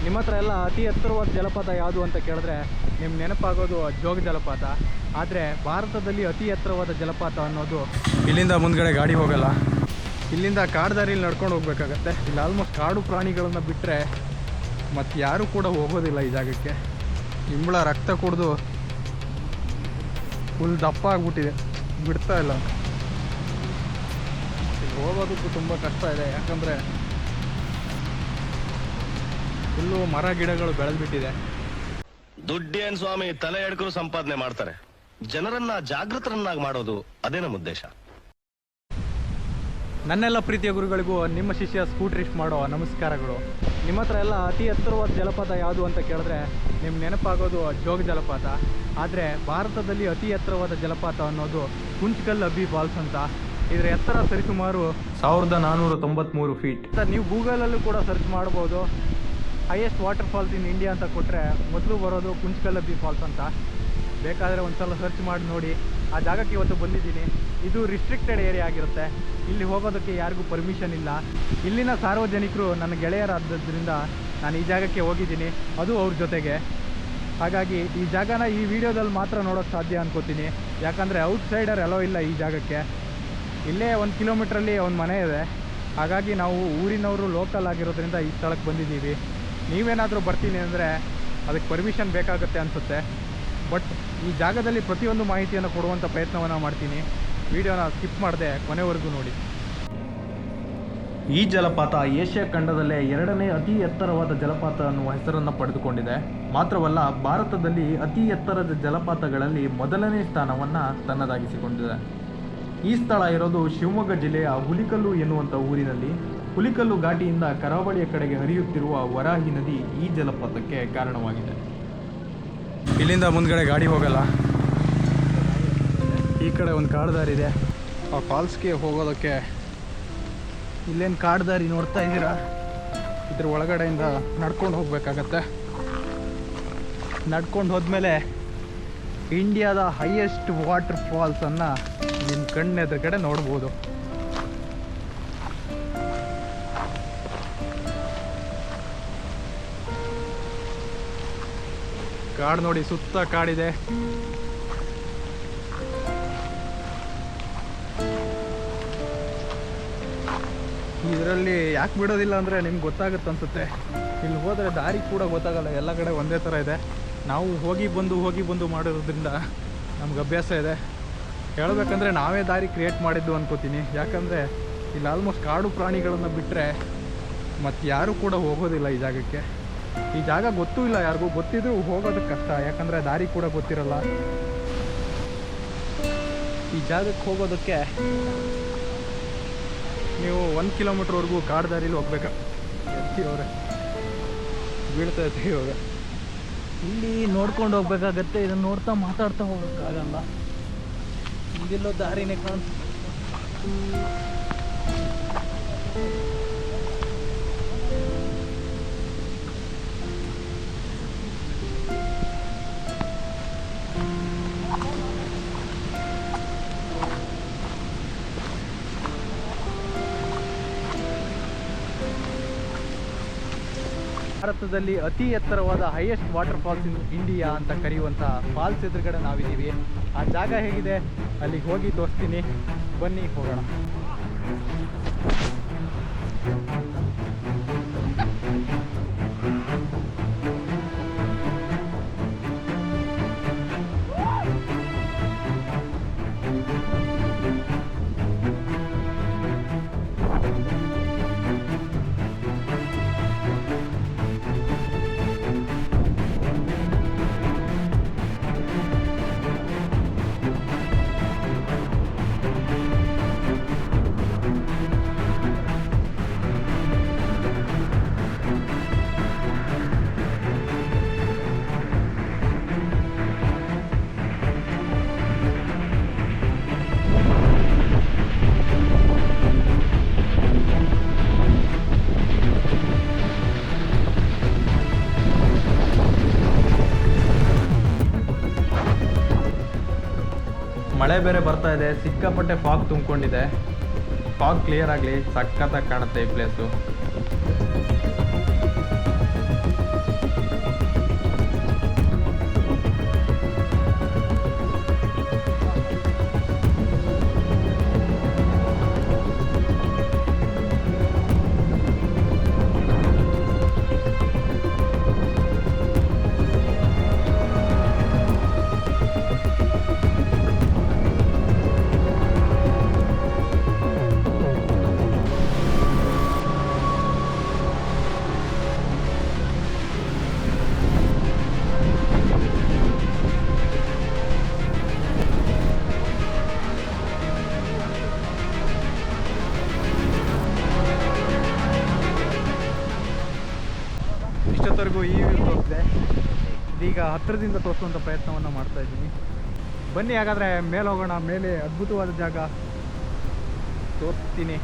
ನಿಮ್ಮ ಹತ್ರ ಎಲ್ಲ ಅತಿ ಎತ್ತರವಾದ ಜಲಪಾತ ಯಾವುದು ಅಂತ ಕೇಳಿದ್ರೆ ನಿಮ್ಗೆ ನೆನಪಾಗೋದು ಜೋಗ ಜಲಪಾತ. ಆದರೆ ಭಾರತದಲ್ಲಿ ಅತಿ ಎತ್ತರವಾದ ಜಲಪಾತ ಅನ್ನೋದು ಇಲ್ಲಿಂದ ಮುಂದ್ಗಡೆ ಗಾಡಿ ಹೋಗಲ್ಲ, ಇಲ್ಲಿಂದ ಕಾಡ್ದಾರಿಲಿ ನಡ್ಕೊಂಡು ಹೋಗ್ಬೇಕಾಗತ್ತೆ. ಇಲ್ಲಿ ಆಲ್ಮೋಸ್ಟ್ ಕಾಡು ಪ್ರಾಣಿಗಳನ್ನು ಬಿಟ್ಟರೆ ಮತ್ತು ಯಾರೂ ಕೂಡ ಹೋಗೋದಿಲ್ಲ ಈ ಜಾಗಕ್ಕೆ. ಇಂಬಳ ರಕ್ತ ಕುಡಿದು ಫುಲ್ ದಪ್ಪ ಆಗಿಬಿಟ್ಟಿದೆ, ಬಿಡ್ತಾ ಇಲ್ಲ. ಇಲ್ಲಿ ಹೋಗೋದಕ್ಕೂ ತುಂಬ ಕಷ್ಟ ಇದೆ, ಯಾಕಂದರೆ ಫುಲ್ಲು ಮರ ಗಿಡಗಳು ಬೆಳೆದ್ಬಿಟ್ಟಿದೆ. ದುಡ್ಡೇನ್ ಸ್ವಾಮಿ ತಲೆ ಎಡ್ಕರು ಸಂಪಾದನೆ ಮಾಡ್ತಾರೆ, ಜನರನ್ನ ಜಾಗೃತರನ್ನಾಗಿ ಮಾಡೋದು ಅದೇ ನಮ್ಮ ಉದ್ದೇಶ. ನನ್ನೆಲ್ಲ ಪ್ರೀತಿಯ ಗುರುಗಳಿಗೂ ನಿಮ್ಮ ಶಿಷ್ಯ ಸ್ಕೂಟ್ರಿಸ್ಟ್ ಮಾಡೋ ನಮಸ್ಕಾರಗಳು. ನಿಮ್ಮ ಹತ್ರ ಎಲ್ಲ ಅತಿ ಎತ್ತರವಾದ ಜಲಪಾತ ಯಾವುದು ಅಂತ ಕೇಳಿದ್ರೆ ನಿಮ್ಗೆ ನೆನಪಾಗೋದು ಜೋಗ ಜಲಪಾತ. ಆದರೆ ಭಾರತದಲ್ಲಿ ಅತಿ ಎತ್ತರವಾದ ಜಲಪಾತ ಅನ್ನೋದು ಕುಂಚ್ಕಲ್ ಅಬ್ಬಿ ಫಾಲ್ಸ್ ಅಂತ. ಇದರ ಎತ್ತರ ಸರಿಸುಮಾರು 1493 ಫೀಟ್. ನೀವು ಗೂಗಲಲ್ಲೂ ಕೂಡ ಸರ್ಚ್ ಮಾಡ್ಬೋದು. Highest water falls in India ಅಂತ ಕೊಟ್ಟರೆ ಮೊದಲು ಬರೋದು ಕುಂಚ್ಕಲ್ ಅಬ್ಬಿ ಫಾಲ್ಸ್ ಅಂತ. ಬೇಕಾದರೆ ಒಂದು ಸಲ ಸರ್ಚ್ ಮಾಡಿ ನೋಡಿ. ಆ ಜಾಗಕ್ಕೆ ಇವತ್ತು ಬಂದಿದ್ದೀನಿ. ಇದು ರಿಸ್ಟ್ರಿಕ್ಟೆಡ್ ಏರಿಯಾ ಆಗಿರುತ್ತೆ, ಇಲ್ಲಿ ಹೋಗೋದಕ್ಕೆ ಯಾರಿಗೂ ಪರ್ಮಿಷನ್ ಇಲ್ಲ. ಇಲ್ಲಿನ ಸಾರ್ವಜನಿಕರು ನನ್ನ ಗೆಳೆಯರಾದ್ದರಿಂದ ನಾನು ಈ ಜಾಗಕ್ಕೆ ಹೋಗಿದ್ದೀನಿ, ಅದು ಅವ್ರ ಜೊತೆಗೆ. ಹಾಗಾಗಿ ಈ ಜಾಗನ ಈ ವಿಡಿಯೋದಲ್ಲಿ ಮಾತ್ರ ನೋಡೋಕ್ಕೆ ಸಾಧ್ಯ ಅನ್ಕೋತೀನಿ, ಯಾಕಂದರೆ ಔಟ್ಸೈಡರ್ ಎಲ್ಲೋ ಇಲ್ಲ ಈ ಜಾಗಕ್ಕೆ. ಇಲ್ಲೇ 1 ಕಿಲೋಮೀಟ್ರಲ್ಲಿ ಒಂದು ಮನೆ ಇದೆ, ಹಾಗಾಗಿ ನಾವು ಊರಿನವರು ಲೋಕಲ್ ಆಗಿರೋದ್ರಿಂದ ಈ ಸ್ಥಳಕ್ಕೆ ಬಂದಿದ್ದೀವಿ. ನೀವೇನಾದರೂ ಬರ್ತೀನಿ ಅಂದರೆ ಅದಕ್ಕೆ ಪರ್ಮಿಷನ್ ಬೇಕಾಗುತ್ತೆ ಅನಿಸುತ್ತೆ. ಬಟ್ ಈ ಜಾಗದಲ್ಲಿ ಪ್ರತಿಯೊಂದು ಮಾಹಿತಿಯನ್ನು ಕೊಡುವಂಥ ಪ್ರಯತ್ನವನ್ನು ಮಾಡ್ತೀನಿ. ವಿಡಿಯೋನ ಸ್ಕಿಪ್ ಮಾಡದೆ ಕೊನೆವರೆಗೂ ನೋಡಿ. ಈ ಜಲಪಾತ ಏಷ್ಯಾ ಖಂಡದಲ್ಲೇ 2ನೇ ಅತಿ ಎತ್ತರವಾದ ಜಲಪಾತ ಅನ್ನುವ ಹೆಸರನ್ನು ಪಡೆದುಕೊಂಡಿದೆ. ಮಾತ್ರವಲ್ಲ, ಭಾರತದಲ್ಲಿ ಅತಿ ಎತ್ತರದ ಜಲಪಾತಗಳಲ್ಲಿ 1ನೇ ಸ್ಥಾನವನ್ನು ತನ್ನದಾಗಿಸಿಕೊಂಡಿದೆ. ಈ ಸ್ಥಳ ಇರೋದು ಶಿವಮೊಗ್ಗ ಜಿಲ್ಲೆಯ ಹುಲಿಕಲ್ಲು ಎನ್ನುವಂಥ ಊರಿನಲ್ಲಿ. ಹುಲಿಕಲ್ಲು ಘಾಟಿಯಿಂದ ಕರಾವಳಿಯ ಕಡೆಗೆ ಹರಿಯುತ್ತಿರುವ ವರಾಹಿ ನದಿ ಈ ಜಲಪಾತಕ್ಕೆ ಕಾರಣವಾಗಿದೆ. ಇಲ್ಲಿಂದ ಮುಂದ್ಗಡೆ ಗಾಡಿ ಹೋಗಲ್ಲ, ಈ ಕಡೆ ಒಂದು ಕಾಡ್ದಾರಿ ಇದೆ. ಆ ಫಾಲ್ಸ್ಗೆ ಹೋಗೋದಕ್ಕೆ ಇಲ್ಲೇನು ಕಾಡ್ದಾರಿ ನೋಡ್ತಾ ಇದ್ದೀರಾ, ಇದ್ರ ಒಳಗಡೆಯಿಂದ ನಡ್ಕೊಂಡು ಹೋಗ್ಬೇಕಾಗತ್ತೆ. ನಡ್ಕೊಂಡು ಹೋದ್ಮೇಲೆ ಇಂಡಿಯಾದ ಹೈಯೆಸ್ಟ್ ವಾಟರ್ ಫಾಲ್ಸನ್ನು ನಿಮ್ಮ ಕಣ್ಣೆದುರುಗಡೆ ನೋಡ್ಬೋದು. ಕಾಡು ನೋಡಿ, ಸುತ್ತ ಕಾಡಿದೆ. ಇದರಲ್ಲಿ ಯಾಕೆ ಬಿಡೋದಿಲ್ಲ ಅಂದರೆ ನಿಮ್ಗೆ ಗೊತ್ತಾಗುತ್ತೆ ಅನ್ಸುತ್ತೆ. ಇಲ್ಲಿ ಹೋದರೆ ದಾರಿ ಕೂಡ ಗೊತ್ತಾಗಲ್ಲ, ಎಲ್ಲ ಕಡೆ ಒಂದೇ ಥರ ಇದೆ. ನಾವು ಹೋಗಿ ಬಂದು ಮಾಡಿರೋದ್ರಿಂದ ನಮ್ಗೆ ಅಭ್ಯಾಸ ಇದೆ. ಹೇಳಬೇಕಂದ್ರೆ ನಾವೇ ದಾರಿ ಕ್ರಿಯೇಟ್ ಮಾಡಿದ್ದು ಅನ್ಕೋತೀನಿ, ಯಾಕಂದರೆ ಇಲ್ಲಿ ಆಲ್ಮೋಸ್ಟ್ ಕಾಡು ಪ್ರಾಣಿಗಳನ್ನು ಬಿಟ್ಟರೆ ಮತ್ತು ಯಾರೂ ಕೂಡ ಹೋಗೋದಿಲ್ಲ ಈ ಜಾಗಕ್ಕೆ. ಈ ಜಾಗ ಗೊತ್ತೂ ಇಲ್ಲ ಯಾರಿಗೂ, ಗೊತ್ತಿದ್ರೂ ಹೋಗೋದಕ್ಕೆ ಕಷ್ಟ, ಯಾಕಂದರೆ ದಾರಿ ಕೂಡ ಗೊತ್ತಿರಲ್ಲ. ಈ ಜಾಗಕ್ಕೆ ಹೋಗೋದಕ್ಕೆ ನೀವು 1 ಕಿಲೋಮೀಟ್ರ್ವರೆಗೂ ಕಾಡು ದಾರಿಲಿ ಹೋಗ್ಬೇಕಾ. ಅವ್ರೆ ಬೀಳ್ತಾ ಇರ್ತೀವಿ ಇವಾಗ. ಇಲ್ಲಿ ನೋಡ್ಕೊಂಡು ಹೋಗ್ಬೇಕಾಗತ್ತೆ, ಇದನ್ನು ನೋಡ್ತಾ ಮಾತಾಡ್ತಾ ಹೋಗೋಕ್ಕಾಗಲ್ಲ. ಇದೆಲ್ಲೋ ದಾರಿನೇ ಕಾಣಿಸ್ತು. ಭಾರತದಲ್ಲಿ ಅತಿ ಎತ್ತರವಾದ highest water falls in India ಅಂತ ಕರೆಯುವಂಥ ಫಾಲ್ಸ್ ಎದುರುಗಡೆ ನಾವಿದ್ದೀವಿ. ಆ ಜಾಗ ಹೇಗಿದೆ ಅಲ್ಲಿಗೆ ಹೋಗಿ ತೋರಿಸ್ತೀನಿ, ಬನ್ನಿ ಹೋಗೋಣ. ಮಳೆ ಬೇರೆ ಬರ್ತಾ ಇದೆ, ಸಿಕ್ಕಾಪಟ್ಟೆ ಫಾಗ್ ತುಂಬಿಕೊಂಡಿದೆ. ಫಾಗ್ ಕ್ಲಿಯರ್ ಆಗಲಿ, ಸಖತ್ತಾಗಿ ಕಾಣುತ್ತೆ ಈ ಪ್ಲೇಸು. ಇಷ್ಟೊತ್ತರೆಗೂ ಈ ವ್ಯೂ ತೋರಿಸಿದೆ. ಇದೀಗ ಹತ್ತಿರದಿಂದ ತೋರಿಸುವಂಥ ಪ್ರಯತ್ನವನ್ನು ಮಾಡ್ತಾ ಇದ್ದೀನಿ. ಬನ್ನಿ ಹಾಗಾದರೆ ಮೇಲೆ ಹೋಗೋಣ. ಮೇಲೆ ಅದ್ಭುತವಾದ ಜಾಗ ತೋರಿಸ್ತೀನಿ.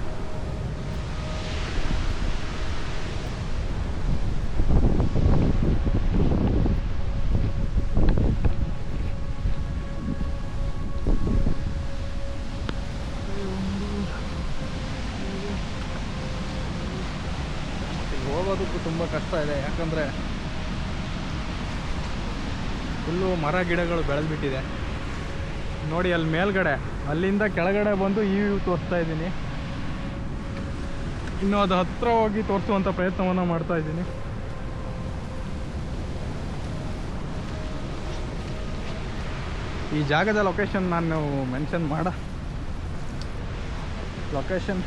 ಹೋಗೋದಕ್ಕೂ ತುಂಬ ಕಷ್ಟ ಇದೆ, ಯಾಕಂದರೆ ಫುಲ್ಲು ಮರ ಗಿಡಗಳು ಬೆಳೆದ್ಬಿಟ್ಟಿದೆ. ನೋಡಿ ಅಲ್ಲಿ ಮೇಲ್ಗಡೆ, ಅಲ್ಲಿಂದ ಕೆಳಗಡೆ ಬಂದು ಈ ವ್ಯೂ ತೋರಿಸ್ತಾ ಇದ್ದೀನಿ. ಇನ್ನು ಅದು ಹತ್ತಿರ ಹೋಗಿ ತೋರಿಸುವಂಥ ಪ್ರಯತ್ನವನ್ನು ಮಾಡ್ತಾ ಇದ್ದೀನಿ. ಈ ಜಾಗದ ಲೊಕೇಶನ್ ನಾನು ಮೆನ್ಷನ್ ಲೊಕೇಶನ್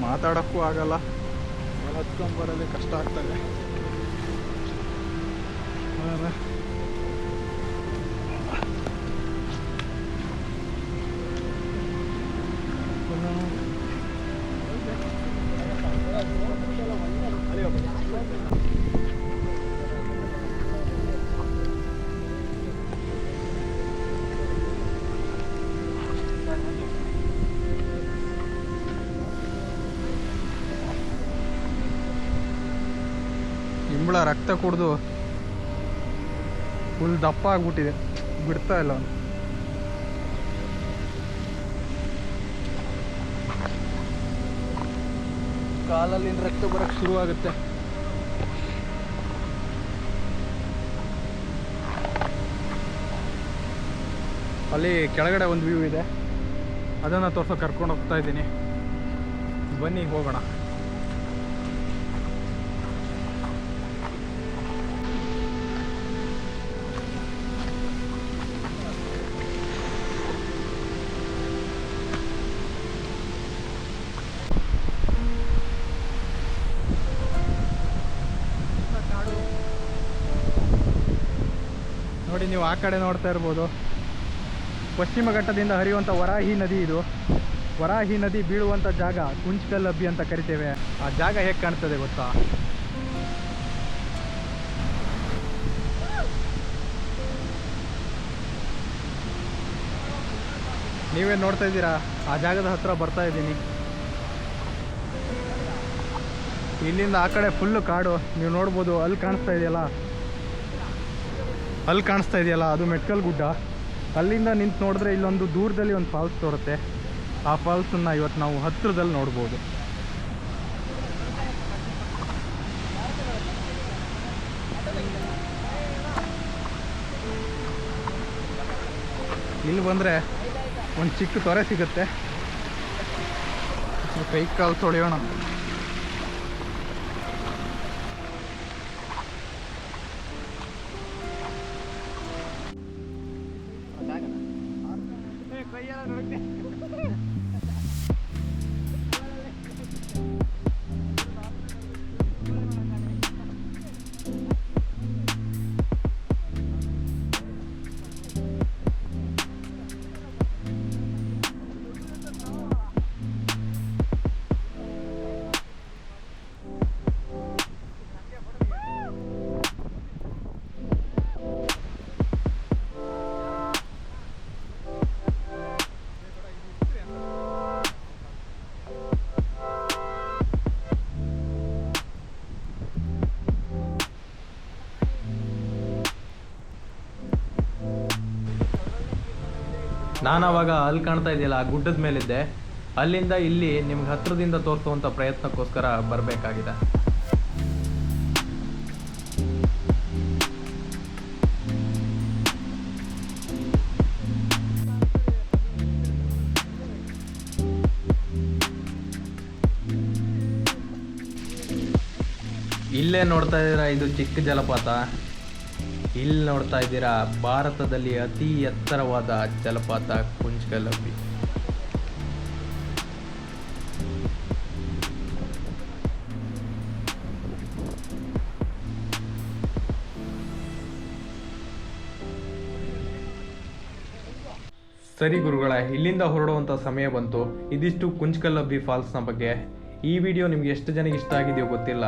ಮಾತಾಡೋಕ್ಕೂ ಆಗಲ್ಲ, ಹತ್ಕೊಂಬರೋದೇ ಕಷ್ಟ ಆಗ್ತದೆ. ಇಂಬಳ ರಕ್ತ ಕುಡಿದು ಫುಲ್ ದಪ್ಪ ಆಗ್ಬಿಟ್ಟಿದೆ, ಬಿಡ್ತಾ ಇಲ್ಲ ಅವನು. ಕಾಲಲ್ಲಿಂದ ರಕ್ತ ಬರಕ್ಕೆ ಶುರುವಾಗುತ್ತೆ. ಅಲ್ಲಿ ಕೆಳಗಡೆ ಒಂದು ವ್ಯೂ ಇದೆ, ಅದನ್ನು ತೋರ್ಸೋ ಕರ್ಕೊಂಡು ಹೋಗ್ತಾ ಇದ್ದೀನಿ. ಬನ್ನಿ ಹೋಗೋಣ. ನೋಡಿ, ನೀವು ಆ ಕಡೆ ನೋಡ್ತಾ ಇರ್ಬೋದು, ಪಶ್ಚಿಮ ಘಟ್ಟದಿಂದ ಹರಿಯುವಂಥ ವರಾಹಿ ನದಿ ಇದು. ವರಾಹಿ ನದಿ ಬೀಳುವಂಥ ಜಾಗ ಕುಂಚಕಲ್ಲಬ್ಬಿ ಅಂತ ಕರಿತೇವೆ. ಆ ಜಾಗ ಹೇಗೆ ಕಾಣ್ತದೆ ಗೊತ್ತಾ? ನೀವೇ ನೋಡ್ತಾ ಇದ್ದೀರಾ, ಆ ಜಾಗದ ಹತ್ರ ಬರ್ತಾ ಇದ್ದೀನಿ. ಇಲ್ಲಿಂದ ಆ ಕಡೆ ಫುಲ್ಲು ಕಾಡು. ನೀವು ನೋಡ್ಬೋದು, ಅಲ್ಲಿ ಕಾಣಿಸ್ತಾ ಇದೆಯಲ್ಲ ಅದು ಮೆಟ್ಕಲ್ ಗುಡ್ಡ. ಅಲ್ಲಿಂದ ನಿಂತು ನೋಡಿದ್ರೆ ಇಲ್ಲೊಂದು ದೂರದಲ್ಲಿ ಒಂದು ಫಾಲ್ಸ್ ತೋರುತ್ತೆ. ಆ ಫಾಲ್ಸನ್ನು ಇವತ್ತು ನಾವು ಹತ್ತಿರದಲ್ಲಿ ನೋಡ್ಬೋದು. ಇಲ್ಲಿ ಬಂದರೆ ಒಂದು ಚಿಕ್ಕ ತೊರೆ ಸಿಗುತ್ತೆ, ಕೈ ಕಾಲು ತೊಳೆಯೋಣ. ನಾನು ಅವಾಗ ಅಲ್ಲಿ ಕಾಣ್ತಾ ಇದೆಯಲ್ಲ ಆ ಗುಡ್ಡದ ಮೇಲಿದ್ದೆ. ಅಲ್ಲಿಂದ ಇಲ್ಲಿ ನಿಮ್ಗೆ ಹತ್ತಿರದಿಂದ ತೋರಿಸುವಂಥ ಪ್ರಯತ್ನಕ್ಕೋಸ್ಕರ ಬರಬೇಕಾಗಿದೆ. ಇಲ್ಲೇ ನೋಡ್ತಾ ಇದ್ದೀರಾ, ಇದು ಚಿಕ್ಕ ಜಲಪಾತ. ಇಲ್ಲಿ ನೋಡ್ತಾ ಇದ್ದೀರಾ ಭಾರತದಲ್ಲಿ ಅತಿ ಎತ್ತರವಾದ ಜಲಪಾತ ಕುಂಚಕಲ್ಲಬ್ಬಿ. ಸರಿ ಗುರುಗಳೇ, ಇಲ್ಲಿಂದ ಹೊರಡುವಂಥ ಸಮಯ ಬಂತು. ಇದಿಷ್ಟು ಕುಂಚಕಲ್ಲಬ್ಬಿ ಫಾಲ್ಸ್ನ ಬಗ್ಗೆ. ಈ ವಿಡಿಯೋ ನಿಮ್ಗೆ ಎಷ್ಟು ಜನಕ್ಕೆ ಇಷ್ಟ ಆಗಿದೆಯೋ ಗೊತ್ತಿಲ್ಲ,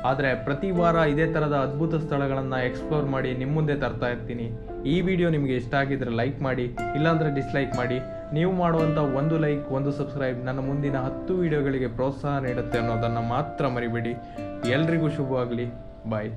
ಆದರೆ ಪ್ರತಿ ವಾರ ಇದೇ ಥರದ ಅದ್ಭುತ ಸ್ಥಳಗಳನ್ನು ಎಕ್ಸ್ಪ್ಲೋರ್ ಮಾಡಿ ನಿಮ್ಮ ಮುಂದೆ ತರ್ತಾ ಇರ್ತೀನಿ. ಈ ವಿಡಿಯೋ ನಿಮಗೆ ಇಷ್ಟ ಆಗಿದ್ರೆ ಲೈಕ್ ಮಾಡಿ, ಇಲ್ಲಾಂದರೆ ಡಿಸ್ಲೈಕ್ ಮಾಡಿ. ನೀವು ಮಾಡುವಂಥ ಒಂದು ಲೈಕ್, ಒಂದು ಸಬ್ಸ್ಕ್ರೈಬ್ ನನ್ನ ಮುಂದಿನ 10 ವಿಡಿಯೋಗಳಿಗೆ ಪ್ರೋತ್ಸಾಹ ನೀಡುತ್ತೆ ಅನ್ನೋದನ್ನು ಮಾತ್ರ ಮರಿಬೇಡಿ. ಎಲ್ರಿಗೂ ಶುಭವಾಗಲಿ. ಬಾಯ್.